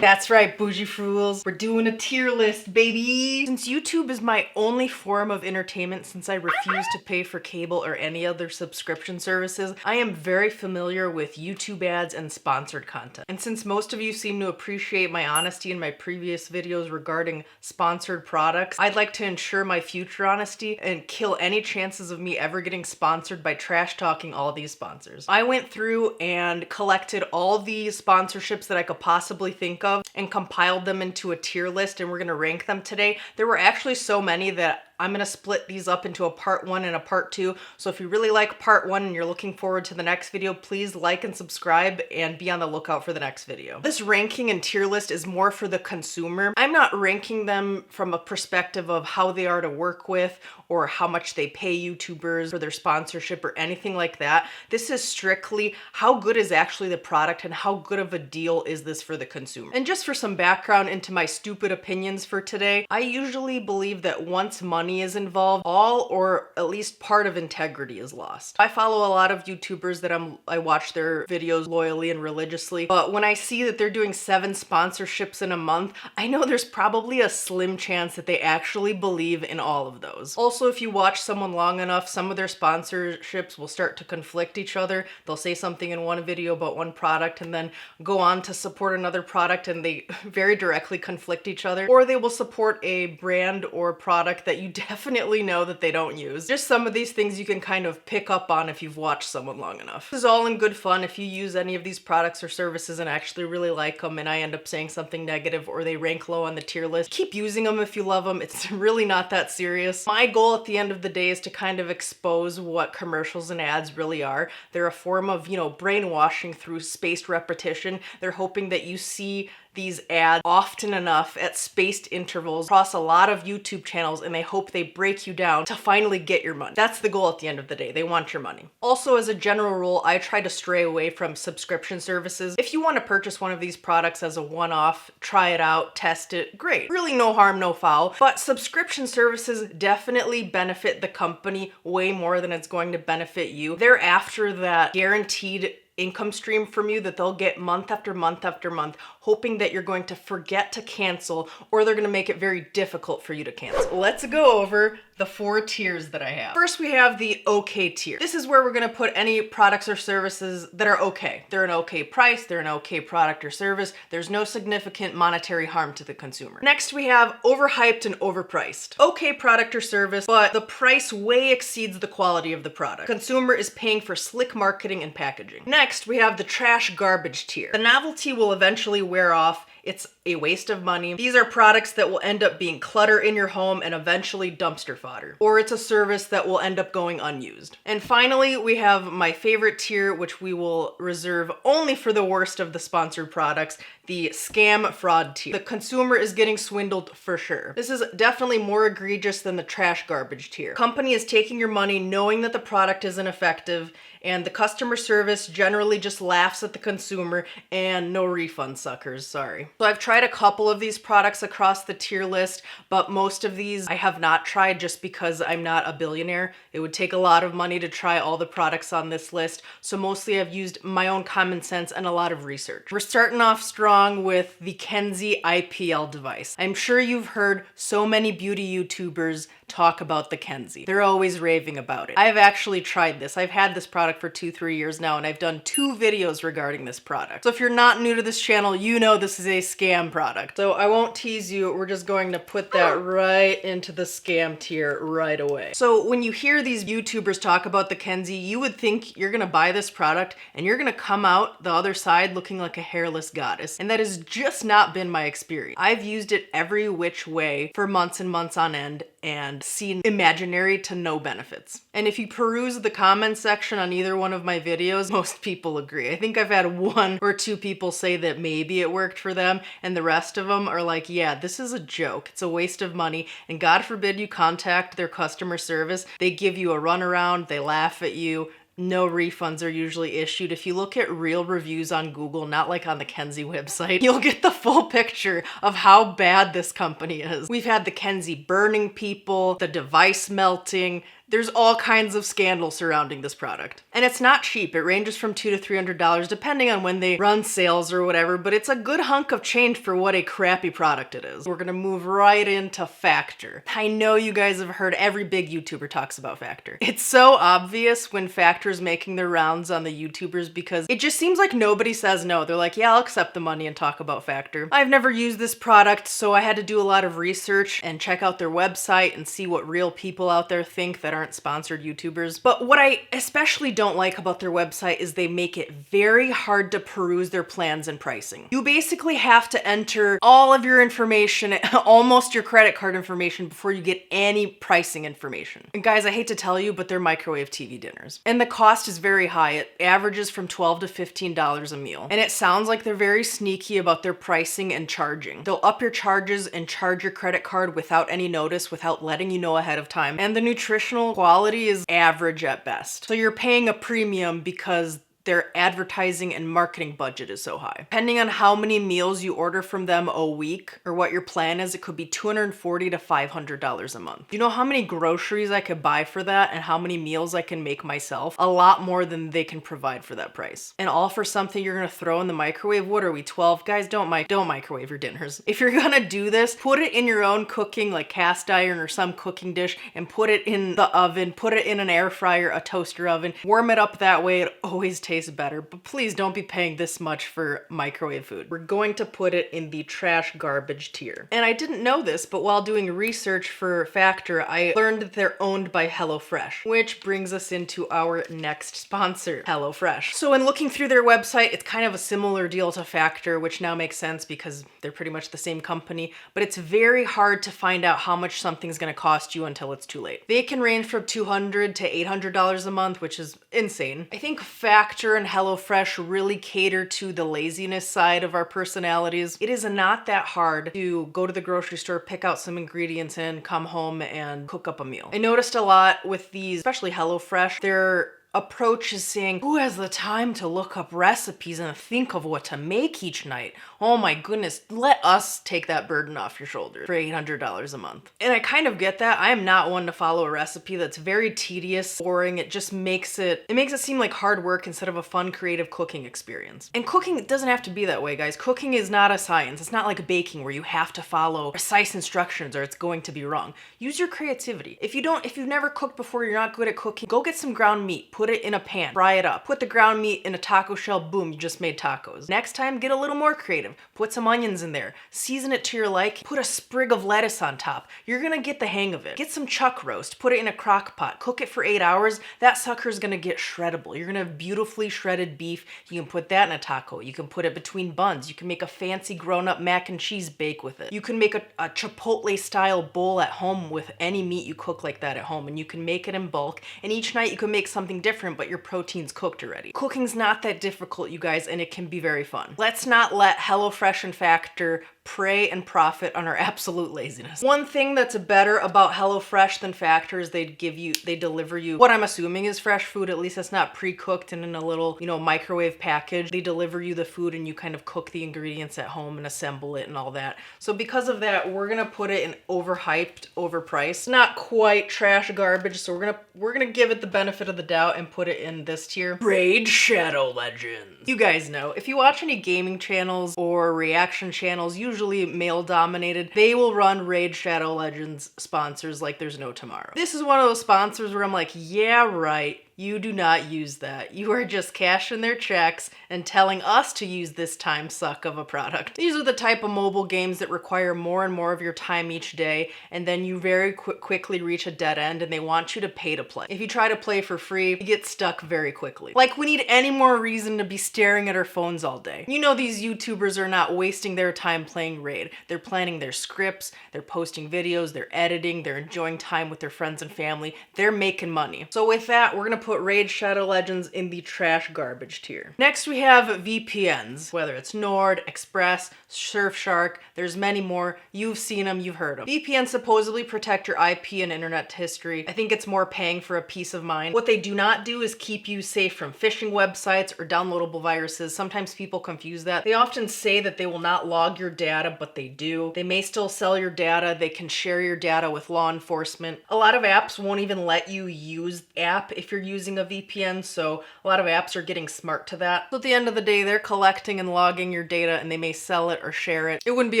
That's right, bougie fools. We're doing a tier list, baby. Since YouTube is my only form of entertainment since I refuse to pay for cable or any other subscription services, I am very familiar with YouTube ads and sponsored content. And since most of you seem to appreciate my honesty in my previous videos regarding sponsored products, I'd like to ensure my future honesty and kill any chances of me ever getting sponsored by trash talking all these sponsors. I went through and collected all the sponsorships that I could possibly think of and compiled them into a tier list, and we're gonna rank them today. There were actually so many that I'm gonna split these up into a part 1 and a part 2. So if you really like part 1 and you're looking forward to the next video, please like and subscribe and be on the lookout for the next video. This ranking and tier list is more for the consumer. I'm not ranking them from a perspective of how they are to work with or how much they pay YouTubers for their sponsorship or anything like that. This is strictly how good is actually the product and how good of a deal is this for the consumer. And just for some background into my stupid opinions for today, I usually believe that once money is involved, all or at least part of integrity is lost. I follow a lot of YouTubers that I watch their videos loyally and religiously, but when I see that they're doing 7 sponsorships in a month, I know there's probably a slim chance that they actually believe in all of those. Also, if you watch someone long enough, some of their sponsorships will start to conflict each other. They'll say something in one video about one product and then go on to support another product, and they very directly conflict each other. Or they will support a brand or product that you definitely know that they don't use. Just some of these things you can kind of pick up on if you've watched someone long enough. This is all in good fun. If you use any of these products or services and actually really like them and I end up saying something negative or they rank low on the tier list, keep using them if you love them. It's really not that serious. My goal at the end of the day is to kind of expose what commercials and ads really are. They're a form of, brainwashing through spaced repetition. They're hoping that you see these ads often enough at spaced intervals across a lot of YouTube channels, and they hope they break you down to finally get your money. That's the goal at the end of the day. They want your money. Also, as a general rule, I try to stray away from subscription services. If you want to purchase one of these products as a one-off, try it out, test it, great. Really no harm, no foul. But subscription services definitely benefit the company way more than it's going to benefit you. They're after that guaranteed income stream from you that they'll get month after month after month, hoping that you're going to forget to cancel, or they're going to make it very difficult for you to cancel. Let's go over the 4 tiers that I have. First, we have the okay tier. This is where we're going to put any products or services that are okay. They're an okay price, they're an okay product or service. There's no significant monetary harm to the consumer. Next, we have overhyped and overpriced. Okay product or service, but the price way exceeds the quality of the product. Consumer is paying for slick marketing and packaging. Next, we have the trash garbage tier. The novelty will eventually wear off. It's a waste of money. These are products that will end up being clutter in your home and eventually dumpster fodder. Or it's a service that will end up going unused. And finally, we have my favorite tier, which we will reserve only for the worst of the sponsored products, the scam fraud tier. The consumer is getting swindled for sure. This is definitely more egregious than the trash garbage tier. Company is taking your money knowing that the product isn't effective, and the customer service generally just laughs at the consumer, and no refund suckers, sorry. So I've tried a couple of these products across the tier list, but most of these I have not tried just because I'm not a billionaire. It would take a lot of money to try all the products on this list, so mostly I've used my own common sense and a lot of research. We're starting off strong with the Kenzie IPL device. I'm sure you've heard so many beauty YouTubers talk about the Kenzie. They're always raving about it. I've actually tried this. I've had this product for 2-3 years now, and I've done 2 videos regarding this product. So if you're not new to this channel, you know this is a scam product. So I won't tease you. We're just going to put that right into the scam tier right away. So when you hear these YouTubers talk about the Kenzie, you would think you're gonna buy this product and you're gonna come out the other side looking like a hairless goddess. And that has just not been my experience. I've used it every which way for months and months on end and seen imaginary to no benefits. And if you peruse the comments section on either one of my videos, most people agree. I think I've had 1 or 2 people say that maybe it worked for them, and the rest of them are like, yeah, this is a joke. It's a waste of money, and God forbid you contact their customer service. They give you a runaround, they laugh at you. No refunds are usually issued. If you look at real reviews on Google, not like on the Kenzie website, you'll get the full picture of how bad this company is. We've had the Kenzie burning people, the device melting, There's all kinds of scandal surrounding this product. And it's not cheap. It ranges from $200 to $300 depending on when they run sales or whatever, but it's a good hunk of change for what a crappy product it is. We're gonna move right into Factor. I know you guys have heard every big YouTuber talks about Factor. It's so obvious when Factor's making their rounds on the YouTubers because it just seems like nobody says no. They're like, yeah, I'll accept the money and talk about Factor. I've never used this product, so I had to do a lot of research and check out their website and see what real people out there think that aren't sponsored YouTubers. But what I especially don't like about their website is they make it very hard to peruse their plans and pricing. You basically have to enter all of your information, almost your credit card information, before you get any pricing information. And guys, I hate to tell you, but they're microwave TV dinners. And the cost is very high. It averages from $12 to $15 a meal. And it sounds like they're very sneaky about their pricing and charging. They'll up your charges and charge your credit card without any notice, without letting you know ahead of time. And the nutritional quality is average at best. So you're paying a premium because their advertising and marketing budget is so high. Depending on how many meals you order from them a week or what your plan is, it could be $240 to $500 a month. You know how many groceries I could buy for that and how many meals I can make myself? A lot more than they can provide for that price. And all for something you're gonna throw in the microwave? What are we, 12? Guys, don't microwave your dinners. If you're gonna do this, put it in your own cooking, like cast iron or some cooking dish, and put it in the oven, put it in an air fryer, a toaster oven, warm it up that way. It always tastes better, but please don't be paying this much for microwave food. We're going to put it in the trash garbage tier. And I didn't know this, but while doing research for Factor, I learned that they're owned by HelloFresh, which brings us into our next sponsor, HelloFresh. So in looking through their website, it's kind of a similar deal to Factor, which now makes sense because they're pretty much the same company, but it's very hard to find out how much something's gonna cost you until it's too late. They can range from $200 to $800 a month, which is insane. I think Factor and HelloFresh really cater to the laziness side of our personalities. It is not that hard to go to the grocery store, pick out some ingredients and come home and cook up a meal. I noticed a lot with these, especially HelloFresh, their approach is saying, who has the time to look up recipes and think of what to make each night? Oh my goodness, let us take that burden off your shoulders for $800 a month. And I kind of get that. I am not one to follow a recipe that's very tedious, boring. It just makes it seem like hard work instead of a fun, creative cooking experience. And cooking doesn't have to be that way, guys. Cooking is not a science. It's not like baking where you have to follow precise instructions or it's going to be wrong. Use your creativity. If you've never cooked before, you're not good at cooking, go get some ground meat, put it in a pan, fry it up, put the ground meat in a taco shell, boom, you just made tacos. Next time, get a little more creative. Put some onions in there, season it to your liking, put a sprig of lettuce on top. You're gonna get the hang of it. Get some chuck roast, put it in a crock pot, cook it for 8 hours. That sucker's gonna get shreddable. You're gonna have beautifully shredded beef. You can put that in a taco. You can put it between buns. You can make a fancy grown-up mac and cheese bake with it. You can make a Chipotle style bowl at home with any meat you cook like that at home, and you can make it in bulk, and each night you can make something different, but your protein's cooked already. Cooking's not that difficult, you guys, and it can be very fun. Let's not let HelloFresh and Factor prey and profit on our absolute laziness. One thing that's better about HelloFresh than Factor is they deliver you what I'm assuming is fresh food. At least it's not pre-cooked and in a little, microwave package. They deliver you the food and you kind of cook the ingredients at home and assemble it and all that. So because of that, we're gonna put it in overhyped, overpriced, not quite trash garbage. So we're gonna give it the benefit of the doubt and put it in this tier. Raid Shadow Legends. You guys know, if you watch any gaming channels or reaction channels, usually male dominated, they will run Raid Shadow Legends sponsors like there's no tomorrow. This is one of those sponsors where I'm like, yeah, right. You do not use that. You are just cashing their checks and telling us to use this time suck of a product. These are the type of mobile games that require more and more of your time each day, and then you very quickly reach a dead end and they want you to pay to play. If you try to play for free, you get stuck very quickly. Like, we need any more reason to be staring at our phones all day. You know these YouTubers are not wasting their time playing Raid. They're planning their scripts, they're posting videos, they're editing, they're enjoying time with their friends and family, they're making money. So with that, we're gonna put put Raid Shadow Legends in the trash garbage tier. Next we have VPNs, whether it's Nord, Express, Surfshark, there's many more. You've seen them, you've heard them. VPNs supposedly protect your IP and internet history. I think it's more paying for a peace of mind. What they do not do is keep you safe from phishing websites or downloadable viruses. Sometimes people confuse that. They often say that they will not log your data, but they do. They may still sell your data. They can share your data with law enforcement. A lot of apps won't even let you use app if you're using a VPN, so a lot of apps are getting smart to that. So at the end of the day, they're collecting and logging your data, and they may sell it or share it. It wouldn't be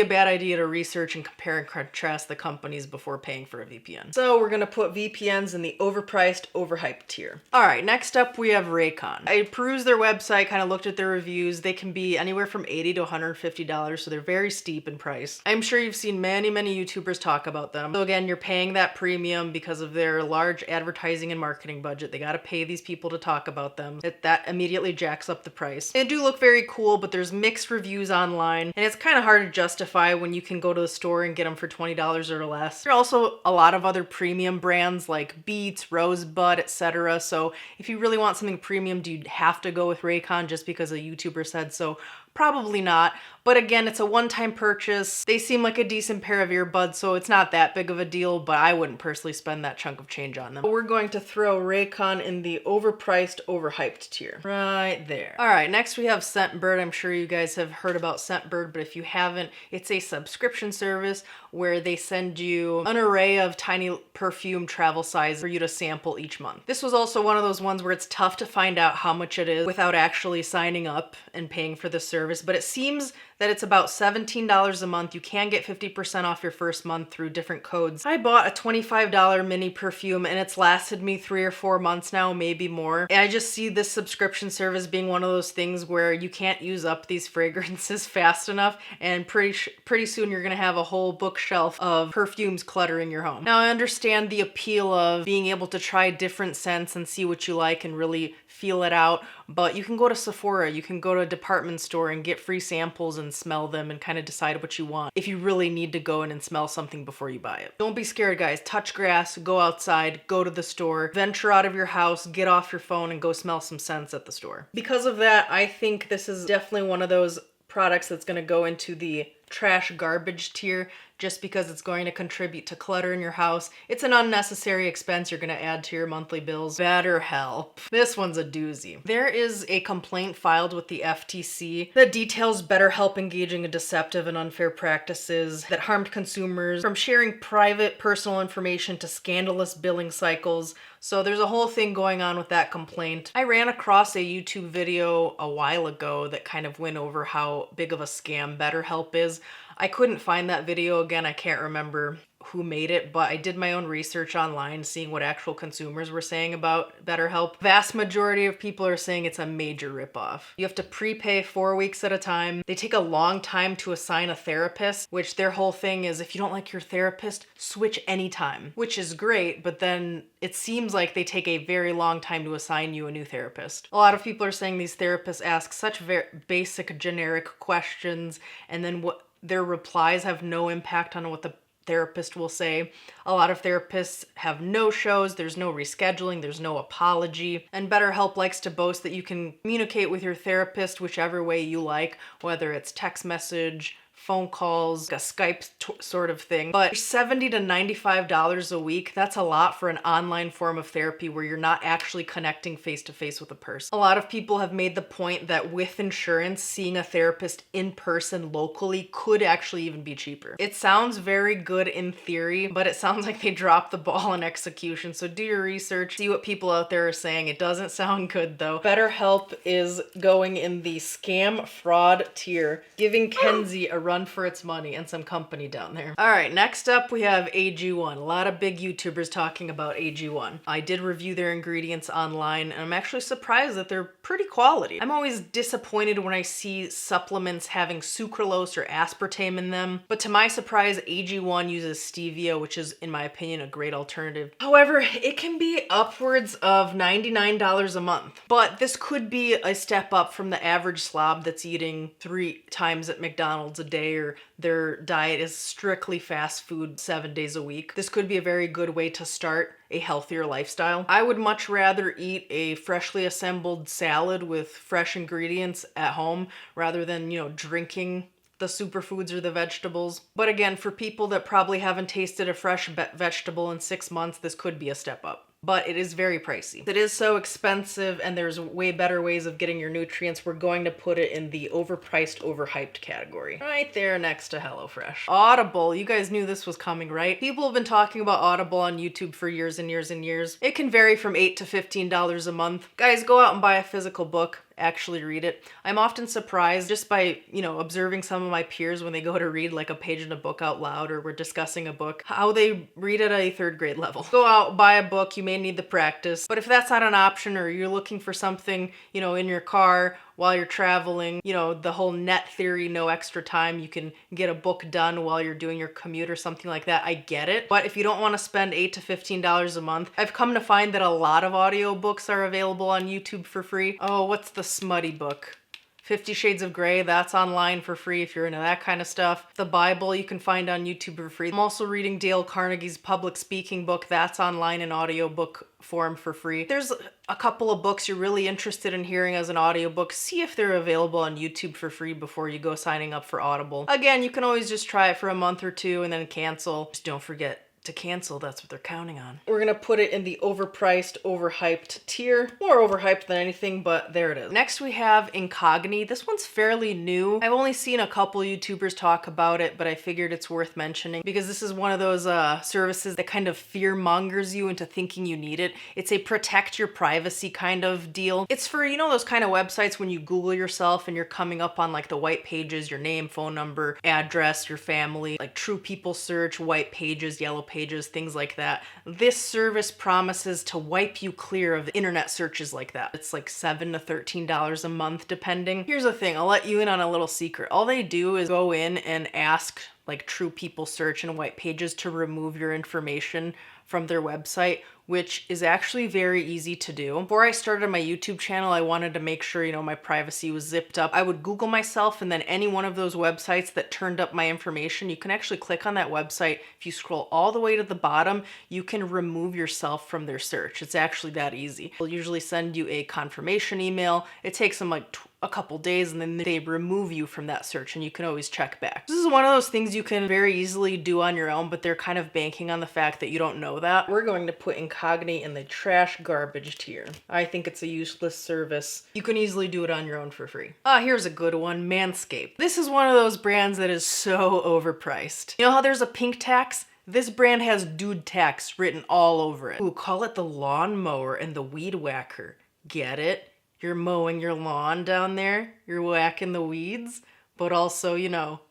a bad idea to research and compare and contrast the companies before paying for a VPN. So we're gonna put VPNs in the overpriced, overhyped tier. All right, next up we have Raycon. I perused their website, kind of looked at their reviews. They can be anywhere from $80 to $150, so they're very steep in price. I'm sure you've seen many YouTubers talk about them. So again, you're paying that premium because of their large advertising and marketing budget. They gotta pay these people to talk about them. That immediately jacks up the price. They do look very cool, but there's mixed reviews online, and it's kind of hard to justify when you can go to the store and get them for $20 or less. There are also a lot of other premium brands like Beats, Rosebud, etc. So if you really want something premium, do you have to go with Raycon just because a YouTuber said so? Probably not, but again, it's a one-time purchase. They seem like a decent pair of earbuds, so it's not that big of a deal, but I wouldn't personally spend that chunk of change on them. We're going to throw Raycon in the overpriced, overhyped tier. Right there. All right, next we have Scentbird. I'm sure you guys have heard about Scentbird, but if you haven't, it's a subscription service where they send you an array of tiny perfume travel size for you to sample each month. This was also one of those ones where it's tough to find out how much it is without actually signing up and paying for the service, but it seems that it's about $17 a month. You can get 50% off your first month through different codes. I bought a $25 mini perfume and it's lasted me 3 or 4 months now, maybe more. And I just see this subscription service being one of those things where you can't use up these fragrances fast enough, and pretty soon you're gonna have a whole bookshelf of perfumes cluttering your home. Now I understand the appeal of being able to try different scents and see what you like and really feel it out, but you can go to Sephora, you can go to a department store and get free samples and smell them and kind of decide what you want if you really need to go in and smell something before you buy it. Don't be scared, guys. Touch grass, go outside, go to the store, venture out of your house, get off your phone and go smell some scents at the store. Because of that, I think this is definitely one of those products that's going to go into the trash garbage tier just because it's going to contribute to clutter in your house. It's an unnecessary expense you're going to add to your monthly bills. BetterHelp. This one's a doozy. There is a complaint filed with the FTC that details BetterHelp engaging in deceptive and unfair practices that harmed consumers, from sharing private personal information to scandalous billing cycles. So there's a whole thing going on with that complaint. I ran across a YouTube video a while ago that kind of went over how big of a scam BetterHelp is. I couldn't find that video again. I can't remember who made it, but I did my own research online, seeing what actual consumers were saying about BetterHelp. Vast majority of people are saying it's a major ripoff. You have to prepay 4 weeks at a time. They take a long time to assign a therapist, which their whole thing is if you don't like your therapist, switch anytime, which is great, but then it seems like they take a very long time to assign you a new therapist. A lot of people are saying these therapists ask such very basic, generic questions, and then what their replies have no impact on what the therapist will say. A lot of therapists have no shows, there's no rescheduling, there's no apology, and BetterHelp likes to boast that you can communicate with your therapist whichever way you like, whether it's text message, phone calls, a Skype sort of thing. But $70 to $95 a week, that's a lot for an online form of therapy where you're not actually connecting face to face with a person. A lot of people have made the point that with insurance, seeing a therapist in person locally could actually even be cheaper. It sounds very good in theory, but it sounds like they dropped the ball in execution. So do your research, see what people out there are saying. It doesn't sound good though. BetterHelp is going in the scam fraud tier, giving Kenzie a run for its money and some company down there. All right, next up we have AG1. A lot of big YouTubers talking about AG1. I did review their ingredients online and I'm actually surprised that they're pretty quality. I'm always disappointed when I see supplements having sucralose or aspartame in them, but to my surprise, AG1 uses stevia, which is, in my opinion, a great alternative. However, it can be upwards of $99 a month, but this could be a step up from the average slob that's eating 3 times at McDonald's a day, or their diet is strictly fast food 7 days a week, this could be a very good way to start a healthier lifestyle. I would much rather eat a freshly assembled salad with fresh ingredients at home rather than, drinking the superfoods or the vegetables. But again, for people that probably haven't tasted a fresh vegetable in 6 months, this could be a step up. But it is very pricey. It is so expensive, and there's way better ways of getting your nutrients. We're going to put it in the overpriced, overhyped category. Right there next to HelloFresh. Audible, you guys knew this was coming, right? People have been talking about Audible on YouTube for years and years and years. It can vary from $8 to $15 a month. Guys, go out and buy a physical book. Actually read it. I'm often surprised just by, observing some of my peers when they go to read like a page in a book out loud, or we're discussing a book, how they read at a 3rd grade level. Go out, buy a book, you may need the practice, but if that's not an option, or you're looking for something, in your car while you're traveling, the whole net theory, no extra time, you can get a book done while you're doing your commute or something like that, I get it. But if you don't want to spend $8 to $15 a month, I've come to find that a lot of audiobooks are available on YouTube for free. Oh, what's the smutty book? 50 Shades of Grey, that's online for free if you're into that kind of stuff. The Bible you can find on YouTube for free. I'm also reading Dale Carnegie's public speaking book. That's online in audiobook form for free. There's a couple of books you're really interested in hearing as an audiobook. See if they're available on YouTube for free before you go signing up for Audible. Again, you can always just try it for a month or two and then cancel. Just don't forget to cancel, that's what they're counting on. We're gonna put it in the overpriced, overhyped tier. More overhyped than anything, but there it is. Next we have Incogni. This one's fairly new. I've only seen a couple YouTubers talk about it, but I figured it's worth mentioning because this is one of those services that kind of fear mongers you into thinking you need it. It's a protect your privacy kind of deal. It's for, those kind of websites when you Google yourself and you're coming up on like the white pages, your name, phone number, address, your family, like True People Search, white pages, yellow pages, things like that. This service promises to wipe you clear of internet searches like that. It's like $7 to $13 a month depending. Here's the thing, I'll let you in on a little secret. All they do is go in and ask like True People Search and white pages to remove your information from their website, which is actually very easy to do. Before I started my YouTube channel, I wanted to make sure, my privacy was zipped up. I would Google myself, and then any one of those websites that turned up my information, you can actually click on that website. If you scroll all the way to the bottom, you can remove yourself from their search. It's actually that easy. They'll usually send you a confirmation email. It takes them like a couple days, and then they remove you from that search, and you can always check back. This is one of those things you can very easily do on your own, but they're kind of banking on the fact that you don't know that. We're going to put Incogni in the trash garbage tier. I think it's a useless service. You can easily do it on your own for free. Here's a good one, Manscaped. This is one of those brands that is so overpriced. You know how there's a pink tax? This brand has dude tax written all over it. Ooh, call it the lawnmower and the weed whacker. Get it? You're mowing your lawn down there, you're whacking the weeds, but also,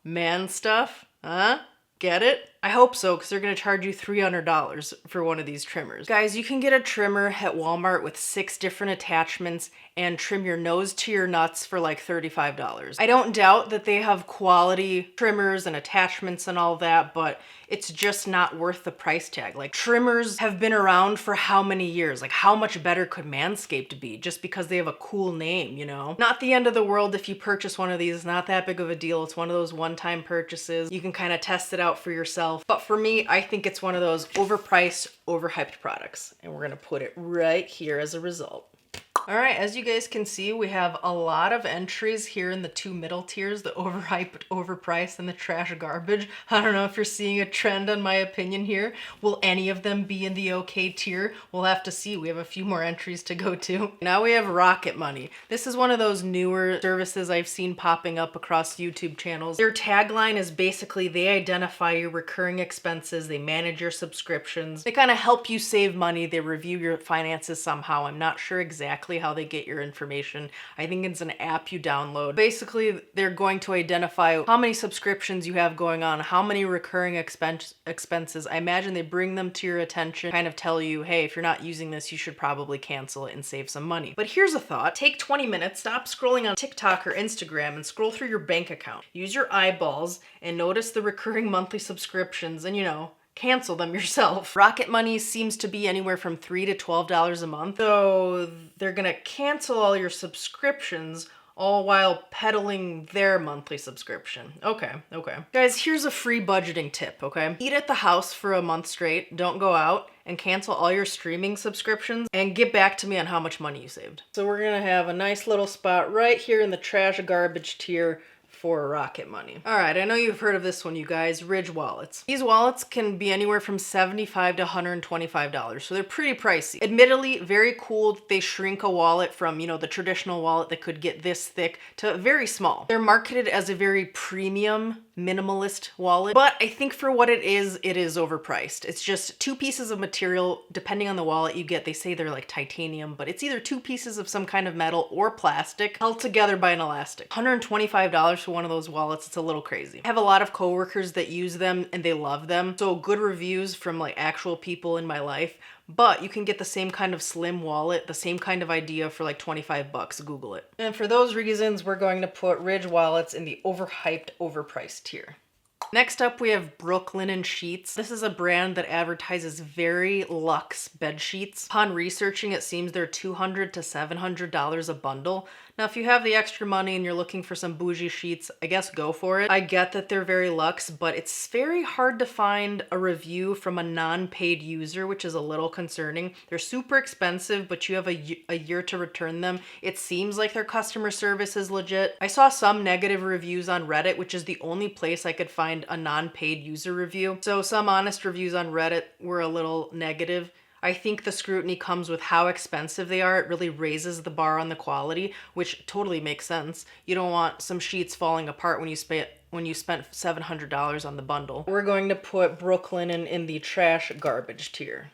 man stuff, huh? Get it? I hope so, because they're going to charge you $300 for one of these trimmers. Guys, you can get a trimmer at Walmart with 6 different attachments and trim your nose to your nuts for like $35. I don't doubt that they have quality trimmers and attachments and all that, but it's just not worth the price tag. Like, trimmers have been around for how many years? Like, how much better could Manscaped be just because they have a cool name, Not the end of the world if you purchase one of these. It's not that big of a deal. It's one of those one-time purchases. You can kind of test it out for yourself. But for me, I think it's one of those overpriced, overhyped products. And we're gonna put it right here as a result. All right, as you guys can see, we have a lot of entries here in the 2 middle tiers, the overhyped, overpriced, and the trash garbage. I don't know if you're seeing a trend on my opinion here. Will any of them be in the okay tier? We'll have to see. We have a few more entries to go to. Now we have Rocket Money. This is one of those newer services I've seen popping up across YouTube channels. Their tagline is basically they identify your recurring expenses, they manage your subscriptions, they kind of help you save money, they review your finances somehow. I'm not sure exactly how they get your information. I think it's an app you download. Basically, they're going to identify how many subscriptions you have going on, how many recurring expenses. I imagine they bring them to your attention, kind of tell you, hey, if you're not using this, you should probably cancel it and save some money. But here's a thought. Take 20 minutes, stop scrolling on TikTok or Instagram and scroll through your bank account. Use your eyeballs and notice the recurring monthly subscriptions and, cancel them yourself. Rocket Money seems to be anywhere from $3 to $12 a month. So they're gonna cancel all your subscriptions all while peddling their monthly subscription. Okay. Guys, here's a free budgeting tip, okay? Eat at the house for a month straight, don't go out, and cancel all your streaming subscriptions and get back to me on how much money you saved. So we're gonna have a nice little spot right here in the trash garbage tier for rocket money. All right, I know you've heard of this one, you guys, Ridge wallets. These wallets can be anywhere from $75 to $125, so they're pretty pricey. Admittedly, very cool. They shrink a wallet from, the traditional wallet that could get this thick to very small. They're marketed as a very premium minimalist wallet, but I think for what it is overpriced. It's just 2 pieces of material, depending on the wallet you get. They say they're like titanium, but it's either 2 pieces of some kind of metal or plastic held together by an elastic. $125 for one of those wallets, it's a little crazy. I have a lot of coworkers that use them and they love them, so good reviews from like actual people in my life. But you can get the same kind of slim wallet, the same kind of idea for like 25 bucks. Google it. And for those reasons, we're going to put Ridge wallets in the overhyped, overpriced tier. Next up, we have Brooklinen Sheets. This is a brand that advertises very luxe bed sheets. Upon researching, it seems they're $200 to $700 a bundle. Now, if you have the extra money and you're looking for some bougie sheets, I guess go for it. I get that they're very luxe, but it's very hard to find a review from a non-paid user, which is a little concerning. They're super expensive, but you have a year to return them. It seems like their customer service is legit. I saw some negative reviews on Reddit, which is the only place I could find a non-paid user review. So some honest reviews on Reddit were a little negative. I think the scrutiny comes with how expensive they are. It really raises the bar on the quality, which totally makes sense. You don't want some sheets falling apart when you spent $700 on the bundle. We're going to put Brooklinen in the trash garbage tier.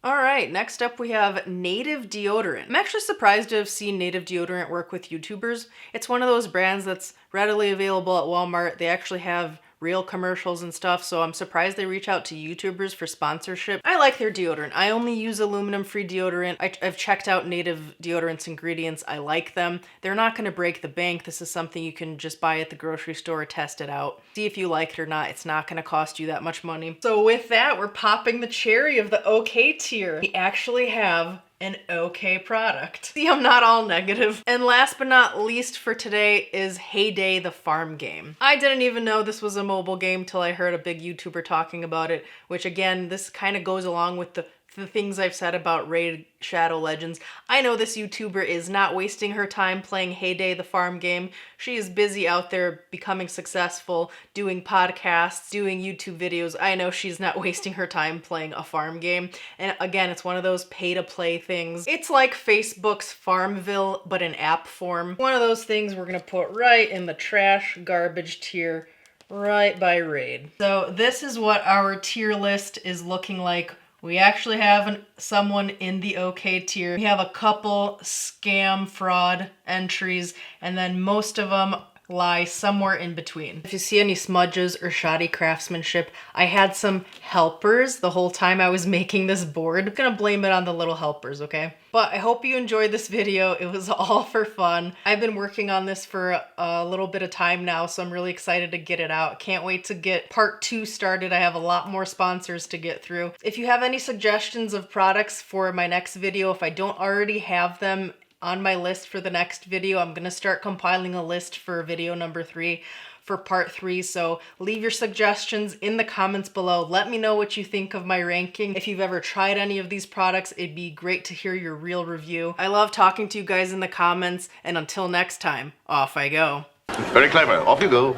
All right, next up we have Native Deodorant. I'm actually surprised to have seen Native Deodorant work with YouTubers. It's one of those brands that's readily available at Walmart. They actually have real commercials and stuff, so I'm surprised they reach out to YouTubers for sponsorship. I like their deodorant. I only use aluminum-free deodorant. I've checked out Native Deodorant's ingredients. I like them. They're not going to break the bank. This is something you can just buy at the grocery store, test it out, see if you like it or not. It's not going to cost you that much money. So with that, we're popping the cherry of the okay tier. We actually have an okay product. See, I'm not all negative. And last but not least for today is Heyday the farm game. I didn't even know this was a mobile game till I heard a big YouTuber talking about it, which again, this kind of goes along with the things I've said about Raid Shadow Legends. I know this YouTuber is not wasting her time playing Heyday the farm game. She is busy out there becoming successful, doing podcasts, doing YouTube videos. I know she's not wasting her time playing a farm game. And again, it's one of those pay-to-play things. It's like Facebook's Farmville, but in app form. One of those things we're gonna put right in the trash garbage tier, right by Raid. So this is what our tier list is looking like. We actually have someone in the okay tier. We have a couple scam fraud entries, and then most of them lie somewhere in between. If you see any smudges or shoddy craftsmanship, I had some helpers the whole time I was making this board. I'm gonna blame it on the little helpers, okay? But I hope you enjoyed this video. It was all for fun. I've been working on this for a little bit of time now, so I'm really excited to get it out. Can't wait to get part 2 started. I have a lot more sponsors to get through. If you have any suggestions of products for my next video, if I don't already have them on my list for the next video, I'm gonna start compiling a list for video number 3 for part 3. So leave your suggestions in the comments below. Let me know what you think of my ranking. If you've ever tried any of these products, it'd be great to hear your real review. I love talking to you guys in the comments, and until next time, off I go. Very clever. Off you go.